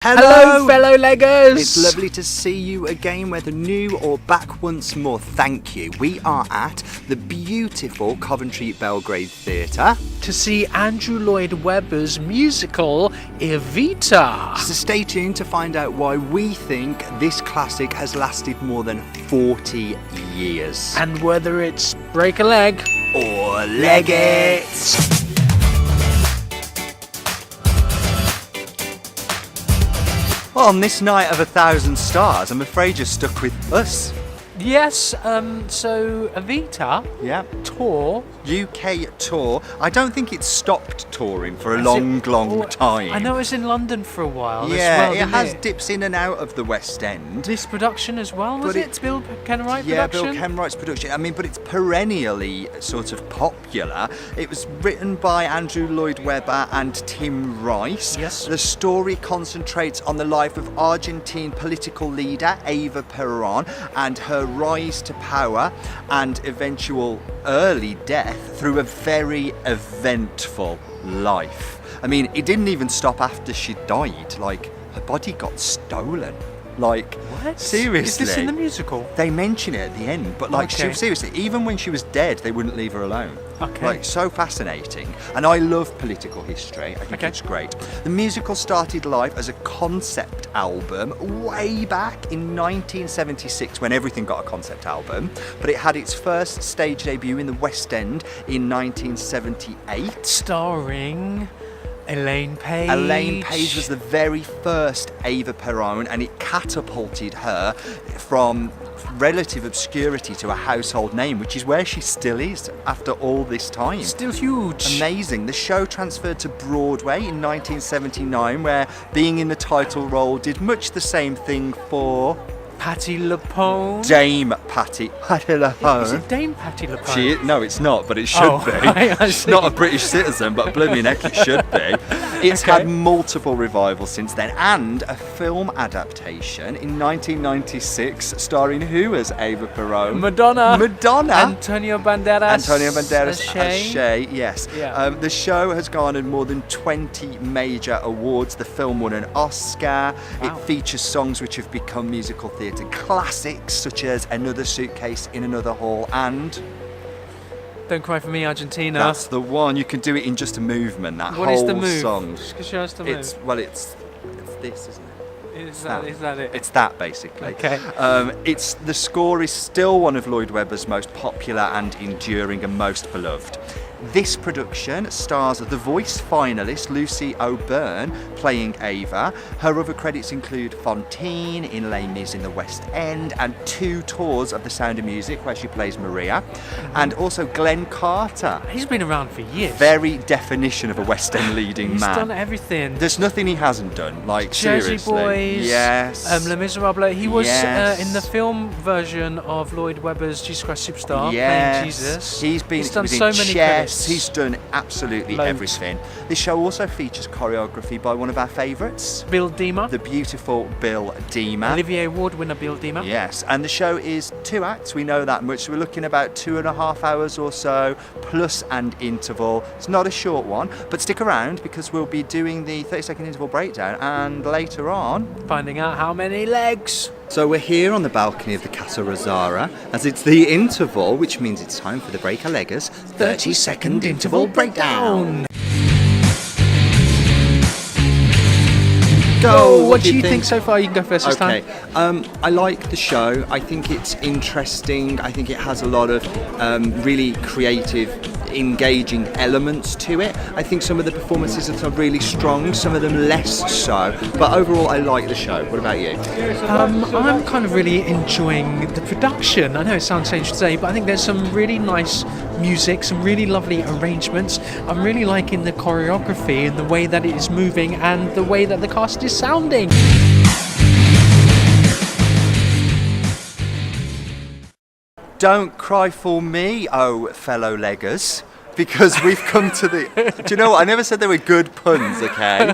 Hello, fellow leggers! It's lovely to see you again, whether new or back once more. Thank you. We are at the beautiful Coventry Belgrade Theatre to see Andrew Lloyd Webber's musical Evita. So stay tuned to find out why we think this classic has lasted more than 40 years. And whether it's break a leg or leg it. Well, on this night of 1,000 stars, I'm afraid you're stuck with us. Yes, so Evita tour. UK tour. I don't think it's stopped touring for a long time. I know it was in London for a while. Yeah, as well, it has dips in and out of the West End. This production as well, was it? Bill Kenwright production? Yeah, Bill Kenwright's production. I mean, but it's perennially sort of popular. It was written by Andrew Lloyd Webber and Tim Rice. Yes. The story concentrates on the life of Argentine political leader Eva Peron and her rise to power and eventual early death through a very eventful life. I mean, it didn't even stop after she died. Like, her body got stolen. Like, what? Seriously. Is this in the musical? They mention it at the end, but like, seriously, even when she was dead, they wouldn't leave her alone. Okay. Like, so fascinating. And I love political history. I think it's great. The musical started life as a concept album way back in 1976 when everything got a concept album, but it had its first stage debut in the West End in 1978. Starring Elaine Page. Elaine Page was the very first Eva Peron, and it catapulted her from relative obscurity to a household name, which is where she still is after all this time. Still huge. Amazing. The show transferred to Broadway in 1979, where being in the title role did much the same thing for Patti LuPone. Dame Patti LuPone. Is it Dame Patti LuPone? No, it's not, but it should be. She's not a British citizen, but blooming heck, it should be. It's had multiple revivals since then, and a film adaptation in 1996 starring who as Eva Peron? Madonna. Antonio Banderas as Shay, yes. Yeah. The show has garnered more than 20 major awards. The film won an Oscar. Wow. It features songs which have become musical theatre classics, such as Another Suitcase in Another Hall and Don't Cry For Me, Argentina. That's the one. You can do it in just a movement, that what whole is the move? song. Just show us the move. It's this, isn't it? Is that it? It's that, basically. Okay. The score is still one of Lloyd Webber's most popular and enduring and most beloved. This production stars the Voice finalist Lucy O'Byrne playing Eva. Her other credits include Fontaine in Les Mis in the West End and 2 tours of The Sound of Music where she plays Maria, and also Glenn Carter. He's been around for years. Very definition of a West End leading He's man. done everything. There's nothing he hasn't done. Like, Jersey seriously. Boys. Yes. Les Miserables. He was Yes. in the film version of Lloyd Webber's Jesus Christ Superstar, Yes. playing Jesus. He's done within so many chess. credits. He's done absolutely Loads. everything. This show also features choreography by one of our favourites, Bill Deemer. the beautiful Bill Deemer. Olivier Award winner Bill Deemer. Yes, and the show is 2 acts, we know that much. So we're looking about 2.5 hours or so, plus an interval. It's not a short one, but stick around because we'll be doing the 30-second interval breakdown, and later on Finding out how many legs. So we're here on the balcony of the Casa Rosara as it's the interval, which means it's time for the Break-a-Leggers 30-second interval breakdown. Go! What do you think so far? You can go first this time. Okay, I like the show. I think it's interesting. I think it has a lot of really creative, engaging elements to it. I think some of the performances are really strong, some of them less so. But overall, I like the show. What about you? I'm kind of really enjoying the production. I know it sounds strange to say, but I think there's some really nice music, some really lovely arrangements. I'm really liking the choreography and the way that it is moving and the way that the cast is sounding. Don't cry for me, oh fellow leggers, because we've come to the. Do you know what? I never said they were good puns, okay?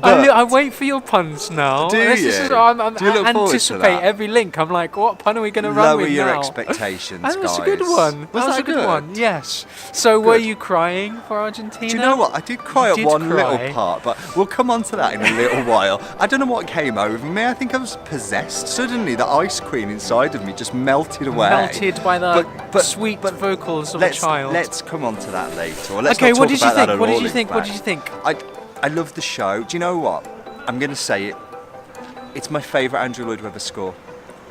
I wait for your puns now. Do This you? is, Do you look I forward to anticipate that? every link. I'm like, what pun are we going to run Lower with your now? expectations, That was guys. a good one. Was that was a good one. Yes. So were you crying for Argentina? Do you know what? I did cry at one cry. little part, but we'll come on to that in a little while. I don't know what came over me. I think I was possessed. Suddenly, the ice queen inside of me just melted away. Melted by the sweet vocals of a child. Let's come on to that later. Or let's Okay, not what talk did you about that think? at What all, did you in think? What fact. did you think? I love the show. Do you know what? I'm going to say it. It's my favourite Andrew Lloyd Webber score.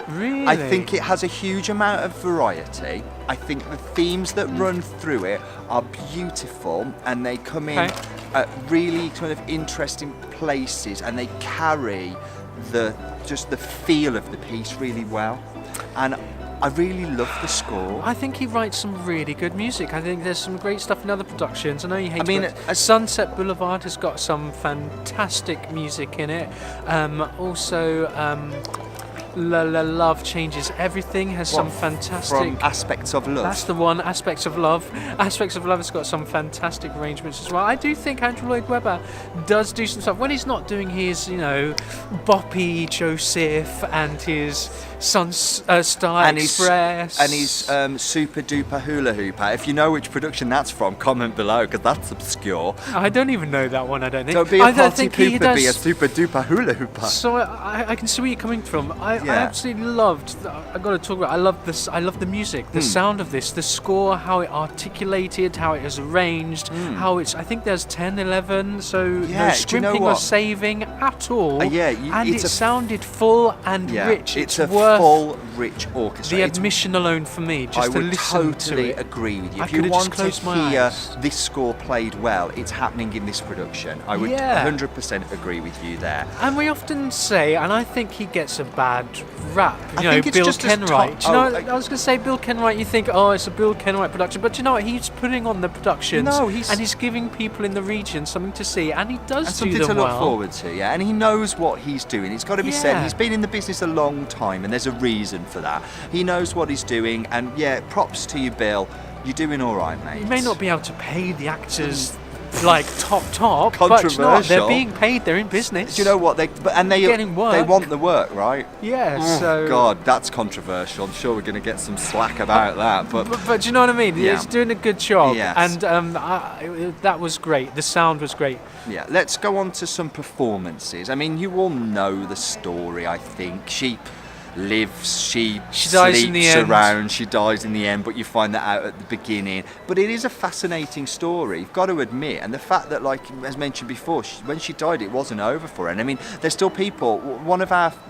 Really? I think it has a huge amount of variety. I think the themes that run through it are beautiful, and they come in at really kind of interesting places, and they carry the feel of the piece really well. And I really love the score. I think he writes some really good music. I think there's some great stuff in other productions. I know you hate. I mean, Sunset Boulevard has got some fantastic music in it. Also, Love Changes Everything has some fantastic. From Aspects of Love. That's the one. Aspects of Love. Aspects of Love has got some fantastic arrangements as well. I do think Andrew Lloyd Webber does do some stuff when he's not doing his, boppy Joseph and his Star Express and his Super Duper Hula Hooper. If you know which production that's from, comment below, because that's obscure. I don't even know that one. I don't think. Don't be a I don't party think he pooper, does. be a Super Duper Hula Hooper. So I can see where you're coming from. I absolutely loved. I got to talk about. I love this. I love the music, the sound of this, the score, how it articulated, how it is arranged, how it's. I think there's 10, 11. So no scrimping or saving at all. And it sounded full and rich. It's worth a full, rich orchestra. The admission alone for me, just to listen I would totally to it. agree with you. I If you could've want just to closed my hear eyes. this score played well, it's happening in this production. I would 100% agree with you there. And we often say, and I think he gets a bad rap. I think it's Bill just as Kenwright. top- I was going to say Bill Kenwright. You think, oh, it's a Bill Kenwright production, but you know what? He's putting on the productions, and he's giving people in the region something to see, and he does do something them to look well. forward to, and he knows what he's doing. It's got to be said. He's been in the business a long time, and there's a reason for that. He knows what he's doing, and props to you, Bill. You're doing all right, mate. You may not be able to pay the actors like top, controversial. but you know what? They're being paid. They're in business. Do you know what? They getting work. They want the work, right? Yeah. Oh, so God, that's controversial. I'm sure we're going to get some slack about that. But do you know what I mean? Yeah. He's doing a good job, Yes. and that was great. The sound was great. Yeah. Let's go on to some performances. I mean, you all know the story. I think she lives, she dies in the sleeps end. around, she dies in the end, but you find that out at the beginning. But it is a fascinating story, you've got to admit, and the fact that, like as mentioned before, when she died, it wasn't over for her. And I mean, there's still people.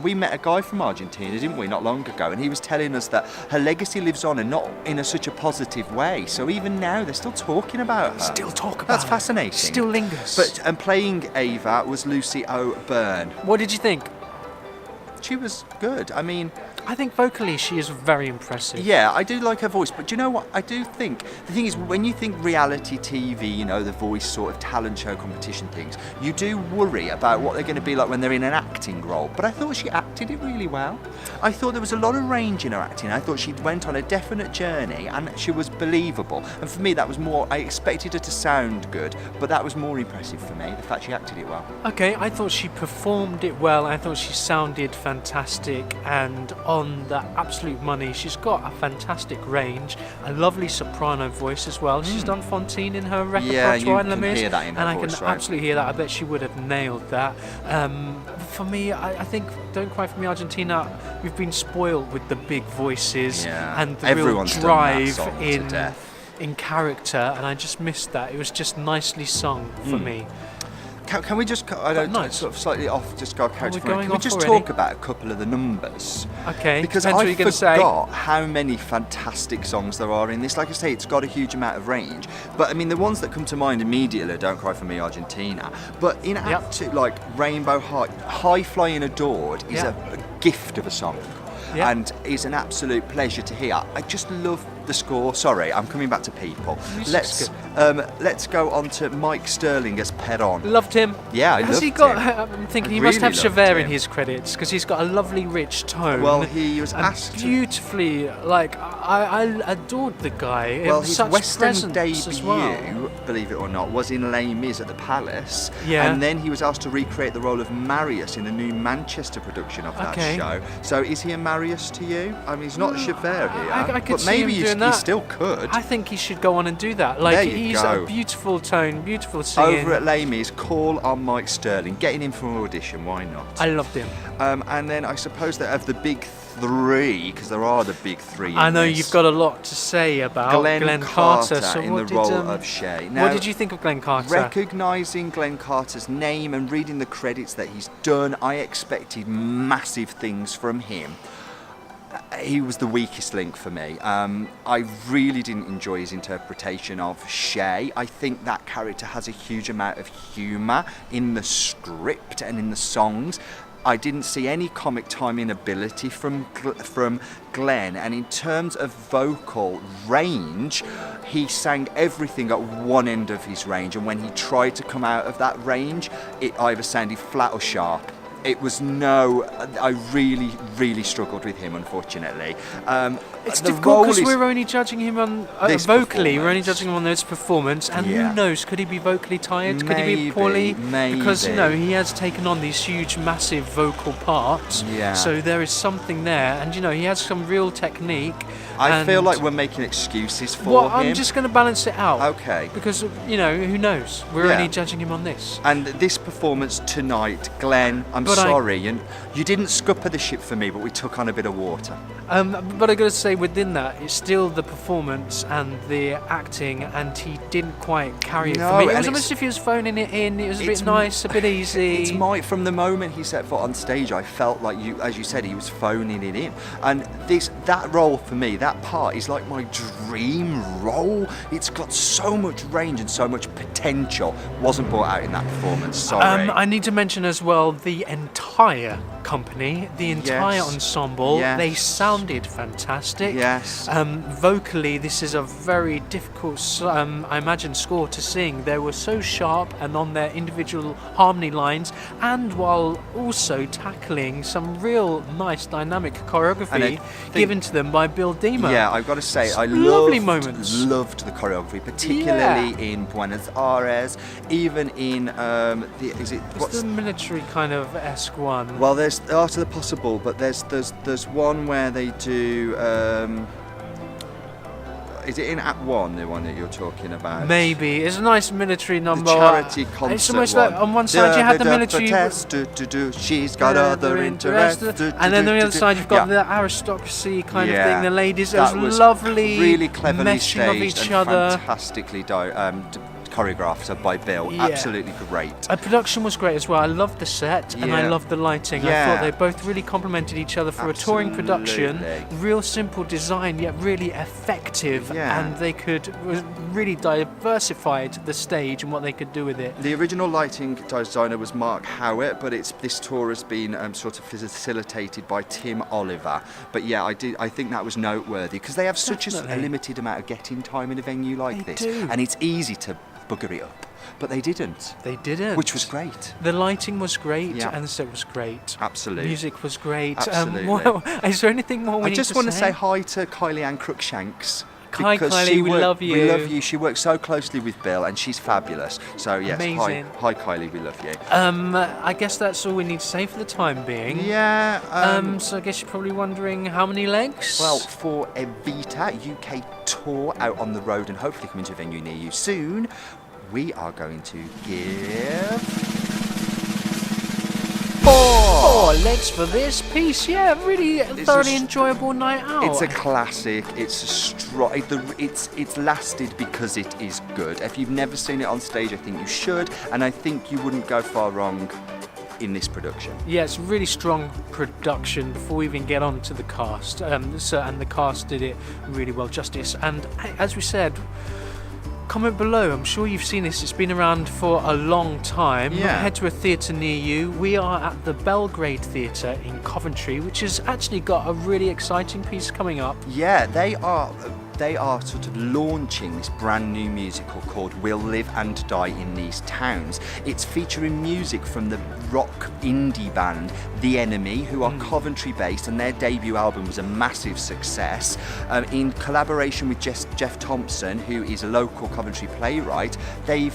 We met a guy from Argentina, didn't we, not long ago, and he was telling us that her legacy lives on, and not in such a positive way. So even now, they're still talking about her. Still talk about That's it. fascinating. Still lingers. But playing Eva was Lucy O'Byrne. What did you think? She was good. I mean, I think vocally she is very impressive. yeah, I do like her voice, but do you know what? I do think the thing is, when you think reality TV, the Voice sort of talent show competition things, you do worry about what they're going to be like when they're in an acting role. But I thought she acted it really well. I thought there was a lot of range in her acting. I thought she went on a definite journey, and she was believable. And for me, that was more. I expected her to sound good, but that was more impressive for me. The fact she acted it well. Okay, I thought she performed it well. I thought she sounded fantastic and on the absolute money. She's got a fantastic range, a lovely soprano voice as well. She's done Fontaine in her repertoire, you La can Mise, hear that in her and voice, I can right? absolutely hear that. I bet she would have nailed that. For me, I think Don't Cry For Me Argentina, we've been spoiled with the big voices and the Everyone's real done that drive song to death. in character, and I just missed that. It was just nicely sung for me. Can we just, I don't nice. sort of slightly off, just go character for a minute. going Can we off just already? talk about a couple of the numbers? Okay, Because depends what I you're gonna say. forgot how many fantastic songs there are in this. Like I say, it's got a huge amount of range. But I mean, the ones that come to mind immediately are Don't Cry For Me Argentina. But in Act 2, like Rainbow High Flying Adored is a gift of a song. Yeah. and it's an absolute pleasure to hear. I just love the score. Sorry, I'm coming back to people. Music's Let's go on to Mike Sterling as Peron. Loved him. Yeah, I Has loved he got? him. I'm thinking I he must really have loved Javert in him. his credits because he's got a lovely, rich tone. Well, he was and asked to- beautifully. Like I adored the guy. Well, It was his such West End presence as well. debut, believe it or not, was in Les Mis at the Palace. Yeah. And then he was asked to recreate the role of Marius in the new Manchester production of that Okay. show. So is he a Marius to you? I mean, he's not Javert here. I could but see maybe him you, doing you that. still could. I think he should go on and do that. Like There you he's go. a beautiful tone, beautiful singing. Over at Les Mis, call on Mike Sterling. Getting him for an audition, why not? I loved him. And then I suppose that of the big three, because there are the big three in I know this, you've got a lot to say about Glenn Carter. Carter So in what the role did, of Shay. what Now, did you think of Glenn Carter? recognising Glenn Carter's name and reading the credits that he's done, I expected massive things from him. He was the weakest link for me. I really didn't enjoy his interpretation of Shay. I think that character has a huge amount of humour in the script and in the songs. I didn't see any comic timing ability from Glenn, and in terms of vocal range, he sang everything at one end of his range, and when he tried to come out of that range, it either sounded flat or sharp. It was I really, really struggled with him, unfortunately. It's the difficult because role is- we're only judging him on This vocally. We're only performance. judging him on this performance, and Yeah. who knows? Could he be vocally tired? Could he be Maybe, poorly? Because maybe. he has taken on these huge, massive vocal parts. Yeah. So there is something there, and he has some real technique. I feel and- like we're making excuses for Well, him. I'm just going to balance it out. Okay. Because who knows? We're Yeah. only judging him on this. And this performance tonight, Glenn, I'm But sorry, and you didn't scupper the ship for me, but we took on a bit of water. But I got to say, within that, it's still the performance and the acting, and he didn't quite carry it No, for me. It and was it's- almost if he was phoning it in. It was a It's bit nice, a bit easy. From the moment he set foot on stage, I felt like as you said, he was phoning it in. And that role for me, that part is like my dream role. It's got so much range and so much potential. Wasn't brought out in that performance. Sorry. I need to mention as well the entire company, the entire Yes. ensemble. Yes. They sounded fantastic. Yes. Vocally, this is a very difficult, I imagine, score to sing. They were so sharp and on their individual harmony lines, and while also tackling some real nice dynamic And I choreography think- given to them by Bill Dima. Yeah, I've got to say, I Lovely moments. loved the choreography, particularly in Buenos Aires, even in It's the military kind of esque one. Well, there's Art of the Possible, but there's one where they do. Is it in Act 1, the one that you're talking about? Maybe it's a nice military The number. charity concert. It's almost like on one side you had the military, She's got other interests. and then on the other side you've got the aristocracy kind of thing. The ladies, it was lovely, really cleverly meshing of staged each and other. fantastically choreographed by Bill. Yeah. Absolutely great. Production was great as well. I loved the set and I Yeah. loved the lighting. I Yeah. thought they both really complemented each other for a touring production. Absolutely. Real simple design, yet really effective, Yeah. and they could really diversified the stage and what they could do with it. The original lighting designer was Mark Howitt, but this tour has been sort of facilitated by Tim Oliver. But yeah, I think that was noteworthy because they have such a Definitely. limited amount of getting time in a venue like They this, do. and it's easy to bugger it up. But they didn't, They didn't. which was great. The lighting was great, Yeah. and the set was great. Absolutely. Music was great. Absolutely. Is there anything more we I need just to want to say say hi to Kylie Ann Crookshanks. Hi, because Kylie, she we worked- love you. We love you. She works so closely with Bill, and she's fabulous. So yes, Amazing. hi Kylie, we love you. I guess that's all we need to say for the time being. Yeah. So I guess you're probably wondering how many legs? Well, for Evita UK tour out on the road and hopefully coming to a venue near you soon, we are going to give four legs for this piece. Yeah, really thoroughly enjoyable night out. It's a classic. It's a it's lasted because it is good. If you've never seen it on stage, I think you should, and I think you wouldn't go far wrong in this production. Yeah, it's a really strong production before we even get on to the cast. And the cast did it really well justice. And as we said, comment below. I'm sure you've seen this. It's been around for a long time. Yeah. Head to a theatre near you. We are at the Belgrade Theatre in Coventry, which has actually got a really exciting piece coming up. Yeah, they are sort of launching this brand new musical called We'll Live and Die in These Towns. It's featuring music from the rock indie band The Enemy, who are Coventry based, and their debut album was a massive success. In collaboration with Jeff Thompson, who is a local Coventry playwright, they've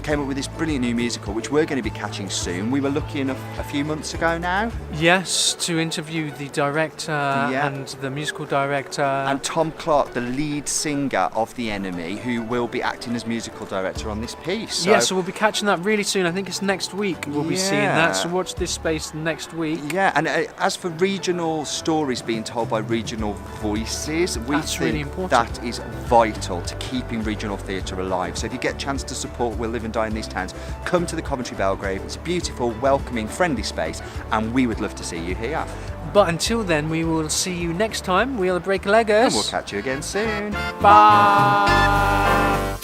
came up with this brilliant new musical which we're going to be catching soon. We were lucky enough a few months ago now. Yes, to interview the director and the musical director. And Tom Clark, the lead singer of The Enemy, who will be acting as musical director on this piece. So we'll be catching that really soon. I think it's next week we'll be seeing that, so watch this space next week. Yeah, and as for regional stories being told by regional voices, we That's think really important. that is vital to keeping regional theatre alive. So if you get a chance to support We'll Live and Die in These Towns, come to the Coventry Belgrade. It's a beautiful, welcoming, friendly space, and we would love to see you here. But until then, we will see you next time. We are the Break Leggers. And we'll catch you again soon. Bye.